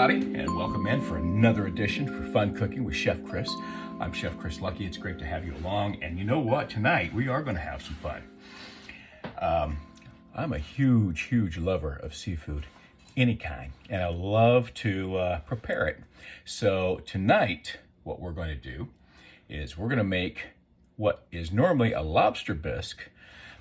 everybody, and welcome in for another edition for Fun Cooking with Chef Chris. I'm Chef Chris Luckey. It's great to have you along, and you know what? Tonight we are going to have some fun. I'm a huge lover of seafood, any kind, and I love to prepare it. So tonight, what we're going to do is we're going to make what is normally a lobster bisque,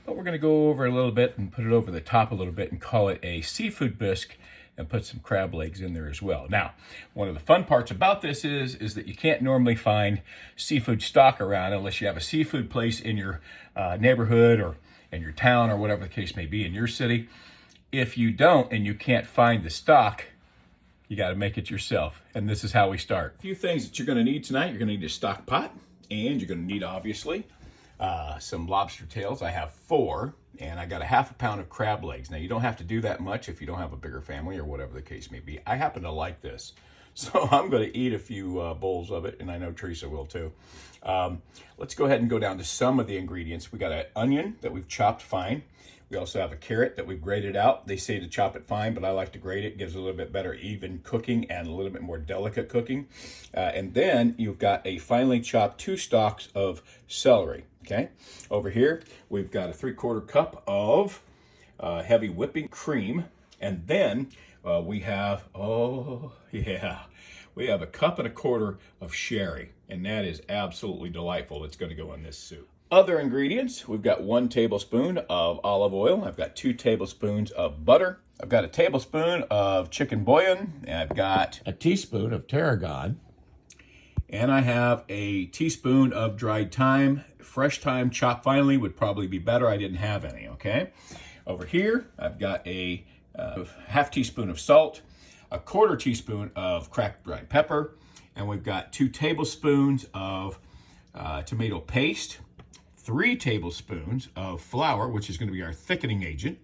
but we're going to go over a little bit and put it over the top a little bit and call it a seafood bisque, and put some crab legs in there as well. Now, one of the fun parts about this is that you can't normally find seafood stock around unless you have a seafood place in your neighborhood or in your town or whatever the case may be in your city. If you don't and you can't find the stock, you got to make it yourself. And this is how we start. A few things that you're going to need tonight. You're going to need a stock pot, and you're going to need, obviously, some lobster tails. I have 4. And I got a half a pound of crab legs. Now, you don't have to do that much if you don't have a bigger family or whatever the case may be. I happen to like this, so I'm going to eat a few bowls of it, and I know Teresa will too. Let's go ahead and go down to some of the ingredients. We got an onion that we've chopped fine. We also have a carrot that we've grated out. They say to chop it fine, but I like to grate it. It gives a little bit better even cooking and a little bit more delicate cooking. And then you've got a finely chopped 2 stalks of celery. Okay, over here we've got a 3/4 cup of heavy whipping cream, and then we have we have a 1.25 cups of sherry, and that is absolutely delightful. It's going to go in this soup. Other ingredients: we've got 1 tablespoon of olive oil. I've got 2 tablespoons of butter. I've got a tablespoon of chicken bouillon, and I've got a teaspoon of tarragon. And I have a teaspoon of dried thyme. Fresh thyme chopped finely would probably be better. I didn't have any, okay? Over here, I've got a half teaspoon of salt, a 1/4 teaspoon of cracked black pepper, and we've got 2 tablespoons of tomato paste, 3 tablespoons of flour, which is going to be our thickening agent.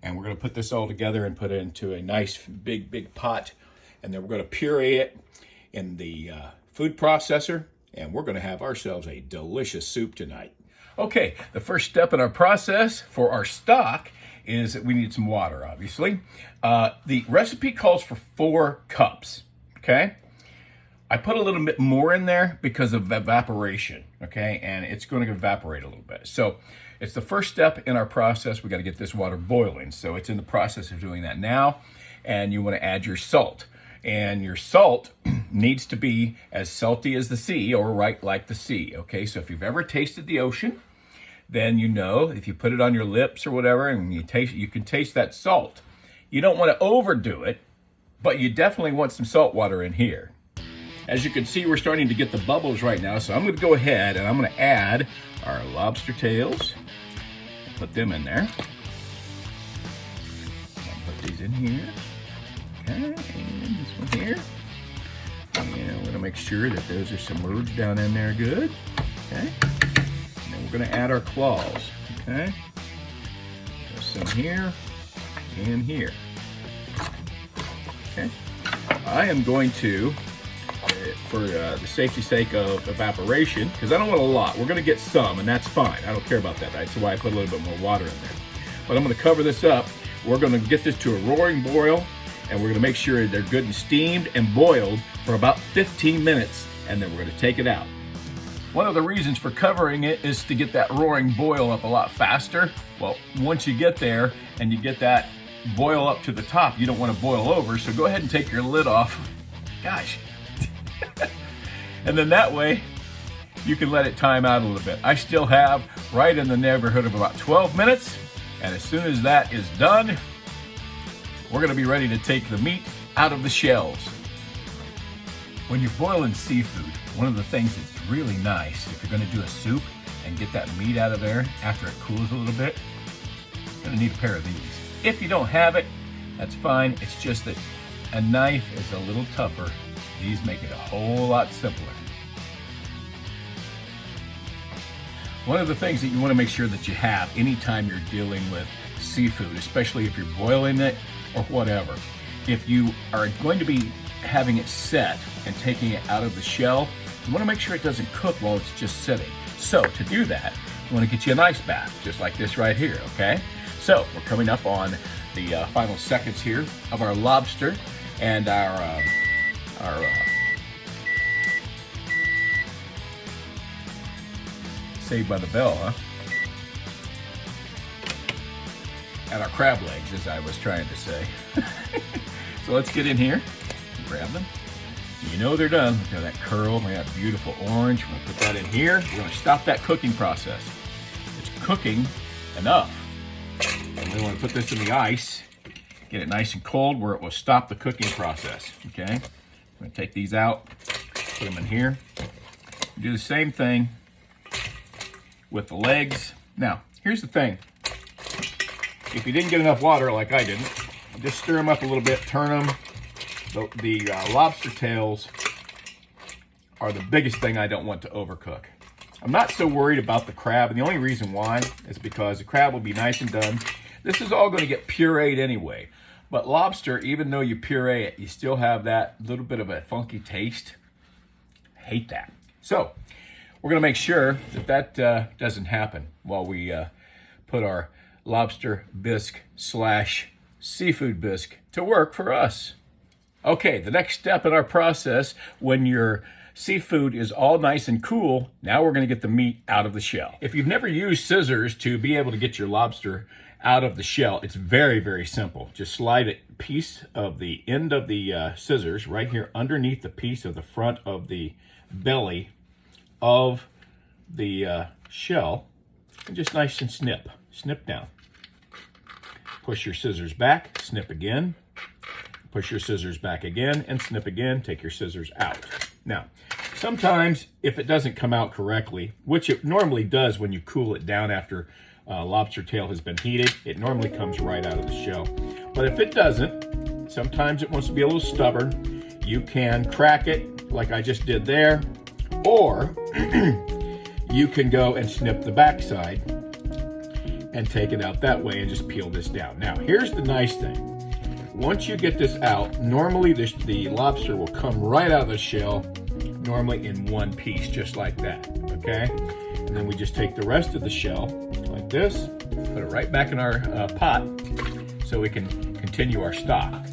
And we're going to put this all together and put it into a nice big pot. And then we're going to puree it in the food processor, and we're going to have ourselves a delicious soup tonight. Okay, the first step in our process for our stock is that we need some water, obviously. The recipe calls for 4 cups, okay? I put a little bit more in there because of evaporation, okay? And it's going to evaporate a little bit. So it's the first step in our process. We got to get this water boiling. So it's in the process of doing that now, and you want to add your salt. And your salt needs to be as salty as the sea, or right like the sea, okay? So if you've ever tasted the ocean, then you know if you put it on your lips or whatever and you can taste that salt. You don't want to overdo it, but you definitely want some salt water in here. As you can see, we're starting to get the bubbles right now, so I'm going to go ahead and I'm going to add our lobster tails. Put them in there. I'll put these in here. Okay, and this one here. And we're gonna make sure that those are submerged down in there good. Okay. And then we're gonna add our claws. Okay. There's some here and here. Okay. I am going to, for the safety's sake of evaporation, because I don't want a lot. We're gonna get some, and that's fine. I don't care about that. That's why I put a little bit more water in there. But I'm gonna cover this up. We're gonna get this to a roaring boil, and we're gonna make sure they're good and steamed and boiled for about 15 minutes, and then we're gonna take it out. One of the reasons for covering it is to get that roaring boil up a lot faster. Well, once you get there and you get that boil up to the top, you don't wanna boil over, so go ahead and take your lid off. Gosh. And then that way, you can let it time out a little bit. I still have right in the neighborhood of about 12 minutes, and as soon as that is done, we're gonna be ready to take the meat out of the shells. When you're boiling seafood, one of the things that's really nice, if you're gonna do a soup and get that meat out of there after it cools a little bit, you're gonna need a pair of these. If you don't have it, that's fine. It's just that a knife is a little tougher. These make it a whole lot simpler. One of the things that you wanna make sure that you have anytime you're dealing with seafood, especially if you're boiling it or whatever, if you are going to be having it set and taking it out of the shell, you want to make sure it doesn't cook while it's just sitting. So to do that, you want to get you an ice bath, just like this right here, okay? So we're coming up on the final seconds here of our lobster. And our Saved by the Bell, huh? And our crab legs, as I was trying to say. So let's get in here and grab them. You know they're done. Look at that curl, look at that beautiful orange. We're gonna put that in here. We're gonna stop that cooking process. It's cooking enough. And we wanna put this in the ice, get it nice and cold where it will stop the cooking process, okay? I'm gonna take these out, put them in here. Do the same thing with the legs. Now, here's the thing. If you didn't get enough water like I didn't, just stir them up a little bit, turn them. The lobster tails are the biggest thing I don't want to overcook. I'm not so worried about the crab, and the only reason why is because the crab will be nice and done. This is all going to get pureed anyway. But lobster, even though you puree it, you still have that little bit of a funky taste. Hate that. So, we're going to make sure that that doesn't happen while we put our lobster bisque / seafood bisque to work for us. Okay, the next step in our process, when your seafood is all nice and cool, now we're going to get the meat out of the shell. If you've never used scissors to be able to get your lobster out of the shell, it's very, very simple. Just slide a piece of the end of the scissors right here underneath the piece of the front of the belly of the shell, and just nice and snip down. Push your scissors back, snip again, push your scissors back again, and snip again, take your scissors out. Now, sometimes if it doesn't come out correctly, which it normally does when you cool it down after lobster tail has been heated, it normally comes right out of the shell. But if it doesn't, sometimes it wants to be a little stubborn, you can crack it like I just did there, or you can go and snip the backside and take it out that way and just peel this down. Now, here's the nice thing. Once you get this out, normally the lobster will come right out of the shell, normally in one piece, just like that, okay? And then we just take the rest of the shell, like this, put it right back in our pot so we can continue our stock.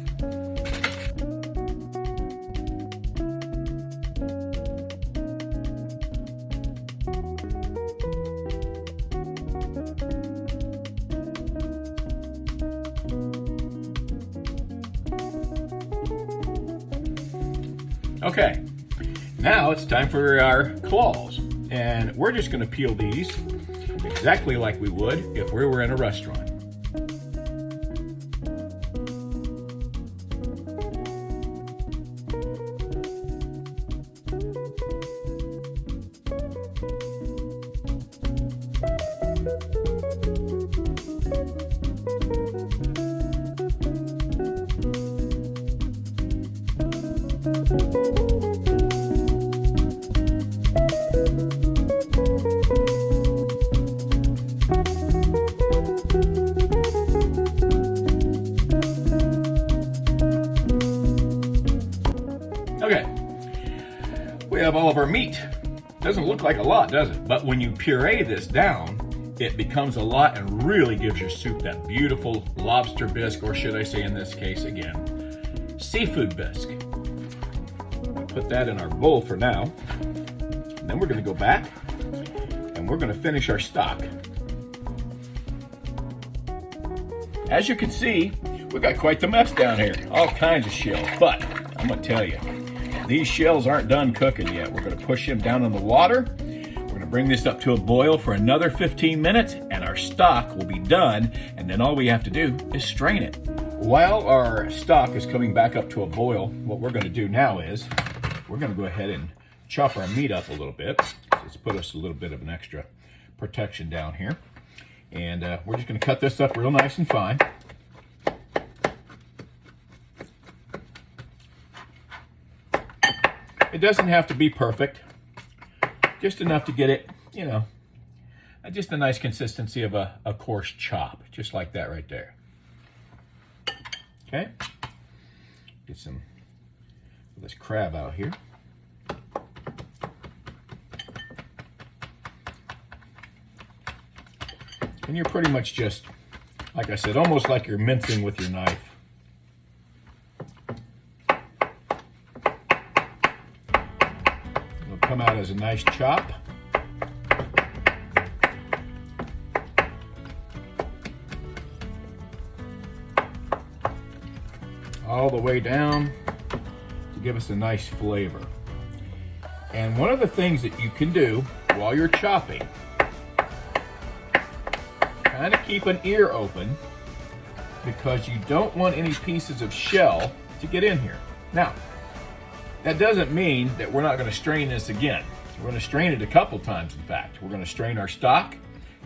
Okay, now it's time for our claws, and we're just going to peel these exactly like we would if we were in a restaurant. Okay, we have all of our meat. Doesn't look like a lot, does it? But when you puree this down, it becomes a lot and really gives your soup that beautiful lobster bisque, or should I say in this case again, seafood bisque. We'll put that in our bowl for now. And then we're gonna go back and we're gonna finish our stock. As you can see, we got quite the mess down here. All kinds of shells, but I'm gonna tell you, these shells aren't done cooking yet. We're gonna push them down in the water. We're gonna bring this up to a boil for another 15 minutes and our stock will be done. And then all we have to do is strain it. While our stock is coming back up to a boil, what we're gonna do now is, we're gonna go ahead and chop our meat up a little bit. Let's put us a little bit of an extra protection down here. And we're just gonna cut this up real nice and fine. It doesn't have to be perfect, just enough to get it, you know, just a nice consistency of a coarse chop, just like that right there. Okay, get some of this crab out here. And you're pretty much just, like I said, almost like you're mincing with your knife. come out as a nice chop. All the way down to give us a nice flavor. And one of the things that you can do while you're chopping, kind of keep an ear open, because you don't want any pieces of shell to get in here. Now, that doesn't mean that we're not going to strain this again. We're going to strain it a couple times, in fact. We're going to strain our stock,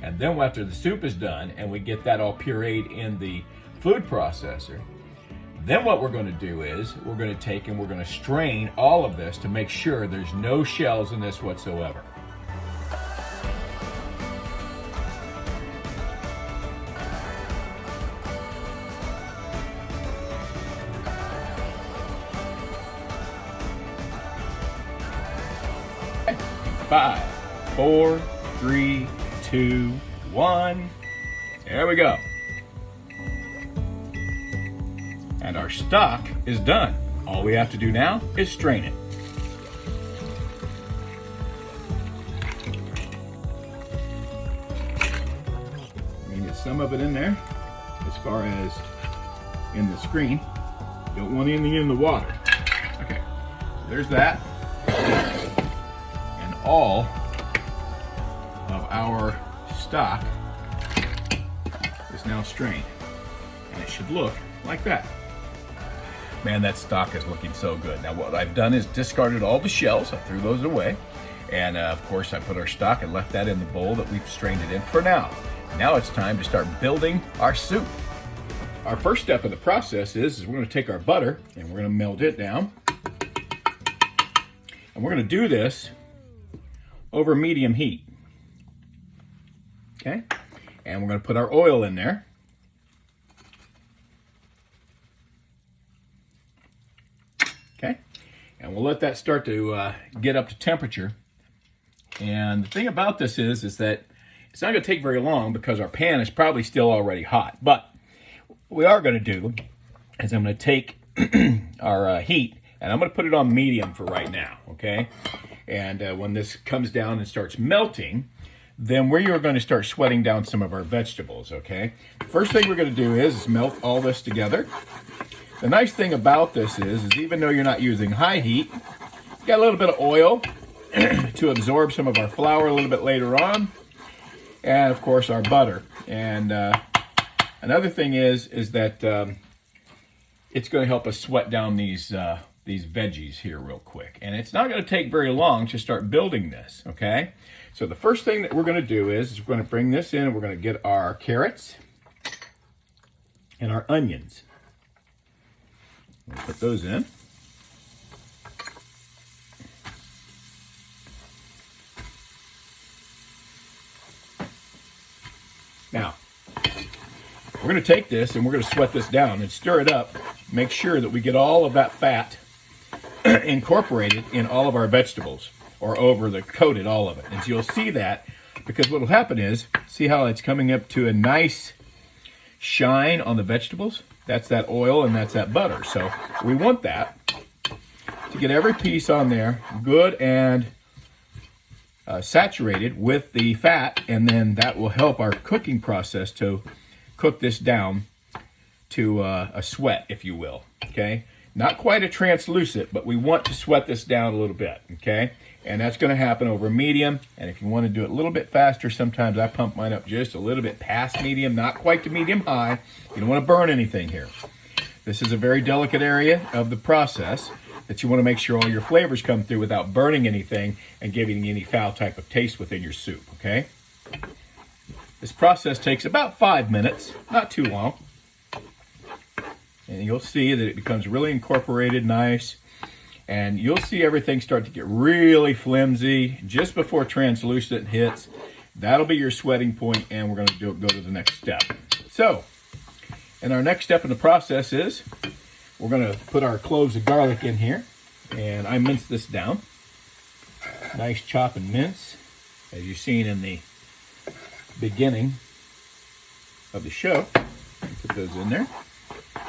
and then after the soup is done and we get that all pureed in the food processor, then what we're going to do is we're going to take and we're going to strain all of this to make sure there's no shells in this whatsoever. Okay. 5, 4, 3, 2, 1. There we go. And our stock is done. All we have to do now is strain it. I'm gonna get some of it in there as far as in the screen. Don't want anything in the water. Okay, so there's that. And all of our stock is now strained. And it should look like that. Man, that stock is looking so good. Now what I've done is discarded all the shells. I threw those away. And of course I put our stock and left that in the bowl that we've strained it in for now. Now it's time to start building our soup. Our first step of the process is we're going to take our butter and we're going to melt it down. And we're going to do this over medium heat. Okay? And we're going to put our oil in there. Okay, and we'll let that start to get up to temperature. And the thing about this is that it's not going to take very long because our pan is probably still already hot. But what we are going to do is I'm going to take our heat and I'm going to put it on medium for right now, okay? And when this comes down and starts melting, then we are going to start sweating down some of our vegetables, okay? First thing we're going to do is melt all this together. The nice thing about this is even though you're not using high heat, you got a little bit of oil to absorb some of our flour a little bit later on, and of course our butter. And another thing is that it's going to help us sweat down these veggies here real quick. And it's not going to take very long to start building this, okay? So the first thing that we're going to do is we're going to bring this in and we're going to get our carrots and our onions. We'll put those in. Now, we're going to take this and we're going to sweat this down and stir it up. Make sure that we get all of that fat incorporated in all of our vegetables, or coated all of it. And so you'll see that, because what will happen is, see how it's coming up to a nice shine on the vegetables? That's that oil and that's that butter. So we want that to get every piece on there good and saturated with the fat, and then that will help our cooking process to cook this down to a sweat, if you will, okay? Not quite a translucent, but we want to sweat this down a little bit, okay? And that's going to happen over medium, and if you want to do it a little bit faster, sometimes I pump mine up just a little bit past medium, not quite to medium high. You don't want to burn anything here. This is a very delicate area of the process that you want to make sure all your flavors come through without burning anything and giving any foul type of taste within your soup, okay? This process takes about 5 minutes, not too long. And you'll see that it becomes really incorporated nice. And you'll see everything start to get really flimsy just before translucent hits. That'll be your sweating point, and we're going to go to the next step. So, and our next step in the process is we're going to put our cloves of garlic in here. And I minced this down. Nice chop and mince, as you've seen in the beginning of the show. Put those in there.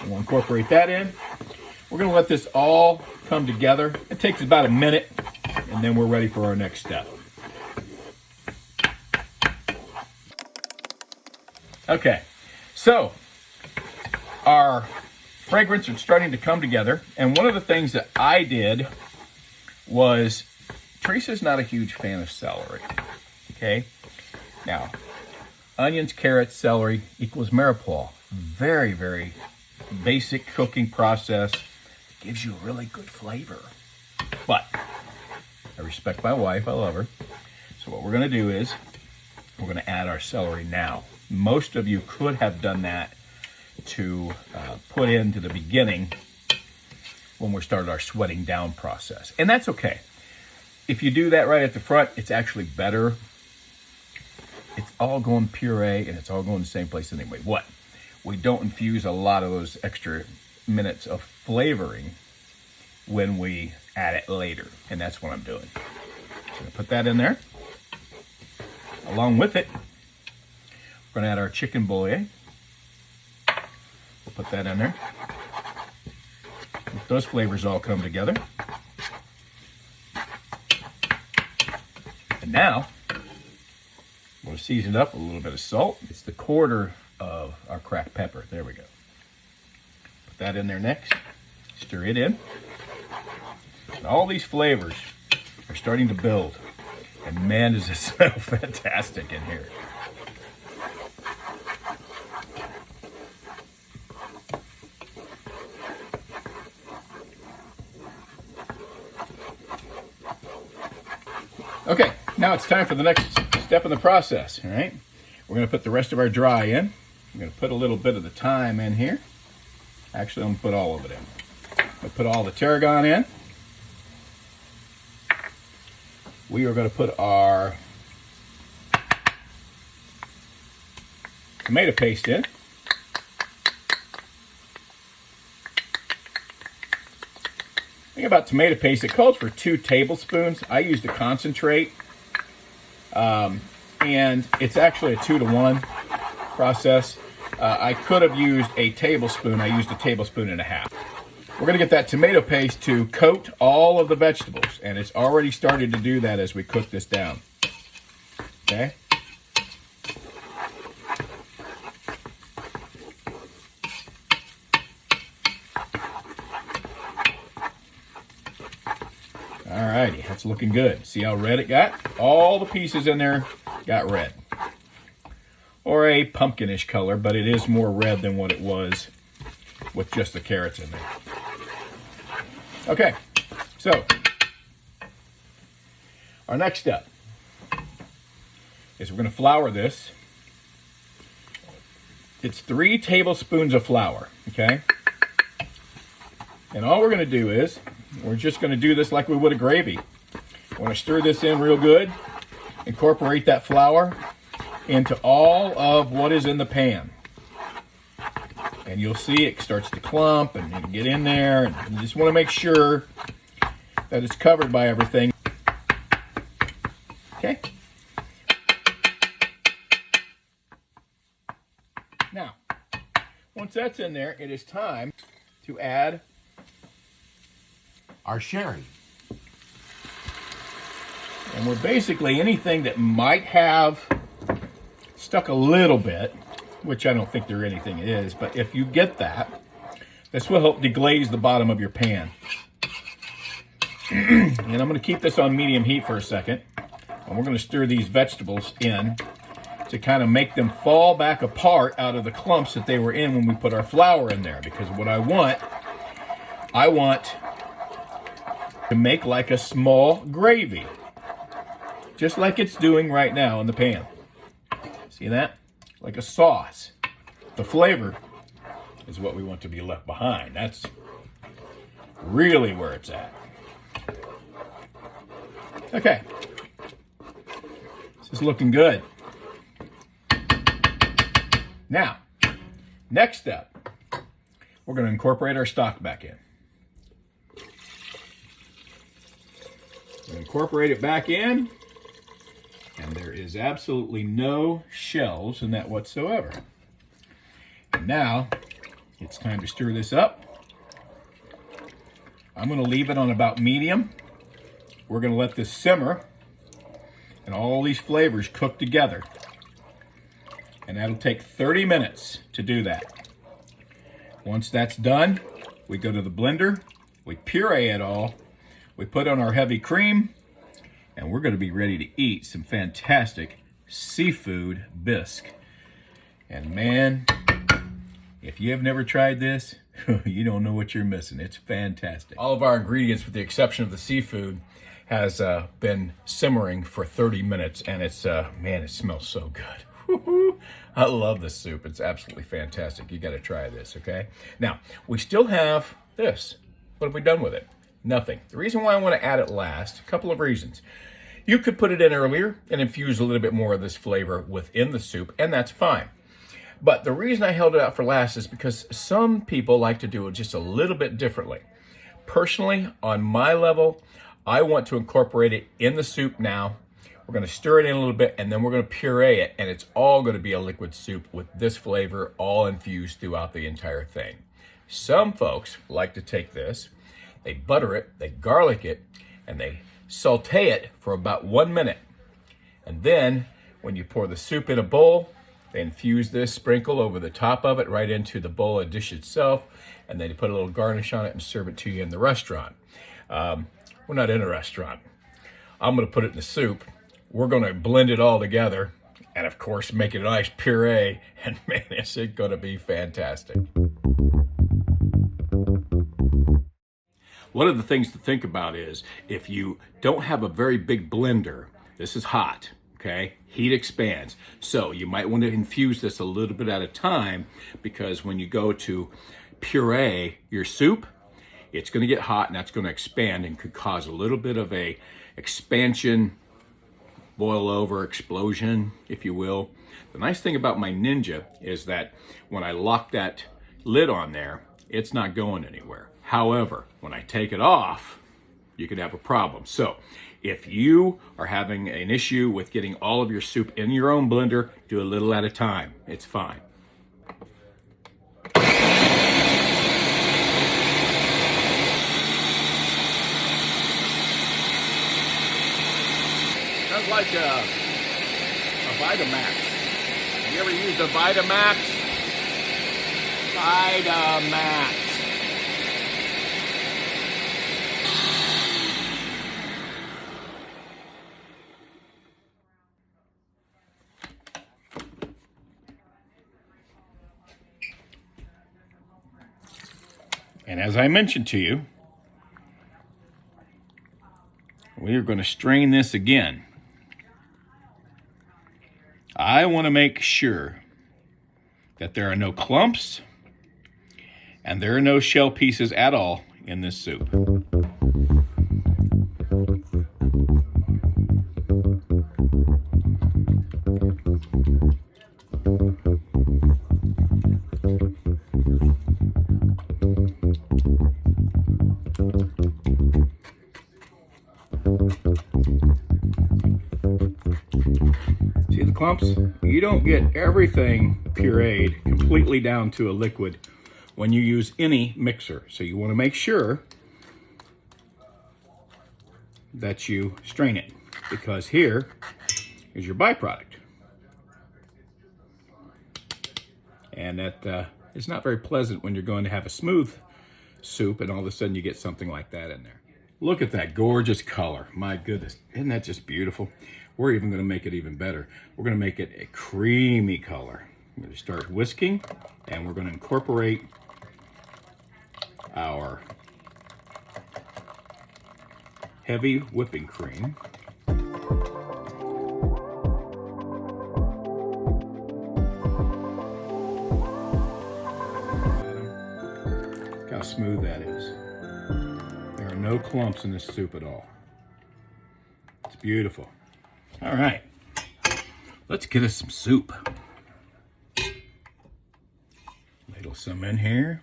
And we'll incorporate that in. We're going to let this all come together. It takes about a minute, and and then we're ready for our next step. Okay, so our fragrance is starting to come together, and one of the things that I did was, Teresa's not a huge fan of celery, okay? Now, onions, carrots, celery equals mirepoix. Very, very basic cooking process. Gives you a really good flavor. But I respect my wife, I love her. So what we're gonna do is, we're gonna add our celery now. Most of you could have done that to put into the beginning when we started our sweating down process. And that's okay. If you do that right at the front, it's actually better. It's all going puree and it's all going the same place anyway. What? We don't infuse a lot of those extra minutes of flavoring when we add it later. And that's what I'm doing. So I'm gonna put that in there. Along with it, we're gonna add our chicken bouillon. We'll put that in there. Let those flavors all come together. And now, we'll season it up with a little bit of salt. It's the quarter of our cracked pepper. There we go. Put that in there next. Stir it in. And all these flavors are starting to build. And man, does it smell fantastic in here. Okay, now it's time for the next step in the process, all right? We're gonna put the rest of our dry in. I'm gonna put a little bit of the thyme in here. Actually, I'm gonna put all of it in. I'm gonna put all the tarragon in. We are gonna put our tomato paste in. Thing about tomato paste, it calls for 2 tablespoons. I used a concentrate, and it's actually a 2-to-1 process. I could have used a tablespoon. I used a tablespoon and a half. We're gonna get that tomato paste to coat all of the vegetables, and it's already started to do that as we cook this down. Okay? Alrighty, that's looking good. See how red it got? All the pieces in there got red. Or a pumpkinish color, but it is more red than what it was with just the carrots in there. Okay, so our next step is we're going to flour this. It's 3 tablespoons of flour, okay? And all we're going to do is, we're just going to do this like we would a gravy. We're going to stir this in real good, incorporate that flour into all of what is in the pan. And you'll see it starts to clump and it'll get in there. And you just want to make sure that it's covered by everything. Okay? Now, once that's in there, it is time to add our sherry. And we're basically anything that might have stuck a little bit, which I don't think there anything is, but if you get that, this will help deglaze the bottom of your pan. And I'm going to keep this on medium heat for a second, and we're going to stir these vegetables in to kind of make them fall back apart out of the clumps that they were in when we put our flour in there, because what I want to make like a small gravy, just like it's doing right now in the pan. See that? Like a sauce. The flavor is what we want to be left behind. That's really where it's at. Okay. This is looking good. Now, next step, we're going to incorporate our stock back in. Incorporate it back in, and there is absolutely no shells in that whatsoever. And now it's time to stir this up. I'm going to leave it on about medium we're gonna let this simmer and all these flavors cook together. And that'll take 30 minutes to do that. Once that's done, we go to the blender, we puree it all, we put on our heavy cream, and we're gonna be ready to eat some fantastic seafood bisque. And man, if you have never tried this, you don't know what you're missing. It's fantastic. All of our ingredients, with the exception of the seafood, has been simmering for 30 minutes, and it's, man, it smells so good. I love this soup. It's absolutely fantastic. You got to try this, okay? Now, we still have this. What have we done with it? Nothing. The reason why I want to add it last, a couple of reasons. You could put it in earlier and infuse a little bit more of this flavor within the soup, and that's fine. But the reason I held it out for last is because some people like to do it just a little bit differently. Personally, on my level, I want to incorporate it in the soup now. We're gonna stir it in a little bit, and then we're gonna puree it, and it's all gonna be a liquid soup with this flavor all infused throughout the entire thing. Some folks like to take this, they butter it, they garlic it, and they saute it for about 1 minute. And then when you pour the soup in a bowl, they infuse this, sprinkle over the top of it right into the bowl of dish itself, and then you put a little garnish on it and serve it to you in the restaurant. We're not in a restaurant. I'm gonna put it in the soup. We're gonna blend it all together, and of course make it a nice puree, and man, is it gonna be fantastic. One of the things to think about is, if you don't have a very big blender, this is hot, okay? Heat expands. So you might want to infuse this a little bit at a time, because when you go to puree your soup, it's going to get hot and that's going to expand and could cause a little bit of a expansion, boil over, explosion, if you will. The nice thing about my Ninja is that when I lock that lid on there, it's not going anywhere. However, when I take it off, you could have a problem. So if you are having an issue with getting all of your soup in your own blender, do a little at a time. It's fine. Sounds like a Vitamax. Have you ever used a Vitamax? Vitamax. And as I mentioned to you, we are going to strain this again. I want to make sure that there are no clumps and there are no shell pieces at all in this soup. See the clumps? You don't get everything pureed completely down to a liquid when you use any mixer. So you want to make sure that you strain it, because here is your byproduct. And that is not very pleasant when you're going to have a smooth soup and all of a sudden you get something like that in there. Look at that gorgeous color. My goodness, isn't that just beautiful? We're even going to make it even better. We're going to make it a creamy color. We're going to start whisking, and we're going to incorporate our heavy whipping cream. Look how smooth that is. There are no clumps in this soup at all. It's beautiful. All right, let's get us some soup. Ladle some in here.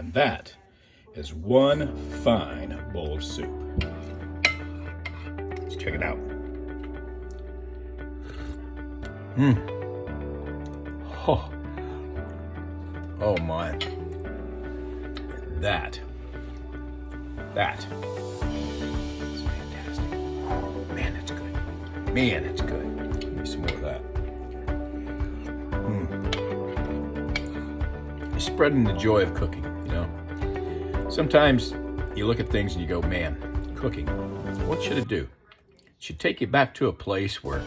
And that is one fine bowl of soup. Let's check it out. Oh. Oh my. That is fantastic. Man, it's good. Man, it's good. Give me some more of that. You're spreading the joy of cooking, you know. Sometimes you look at things and you go, man, cooking, what should it do? It should take you back to a place where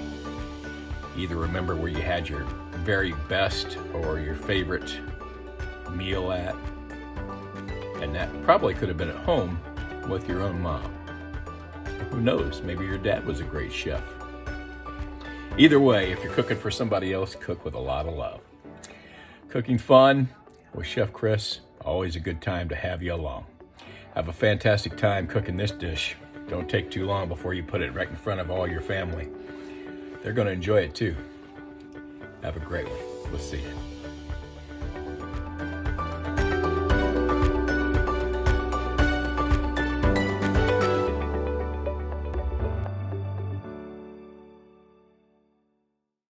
you either remember where you had your very best or your favorite meal at. And that probably could have been at home with your own mom. Who knows, maybe your dad was a great chef. Either way, if you're cooking for somebody else, cook with a lot of love. Cooking fun with Chef Chris, always a good time to have you along. Have a fantastic time cooking this dish. Don't take too long before you put it right in front of all your family. They're going to enjoy it too. Have a great one. We'll see you.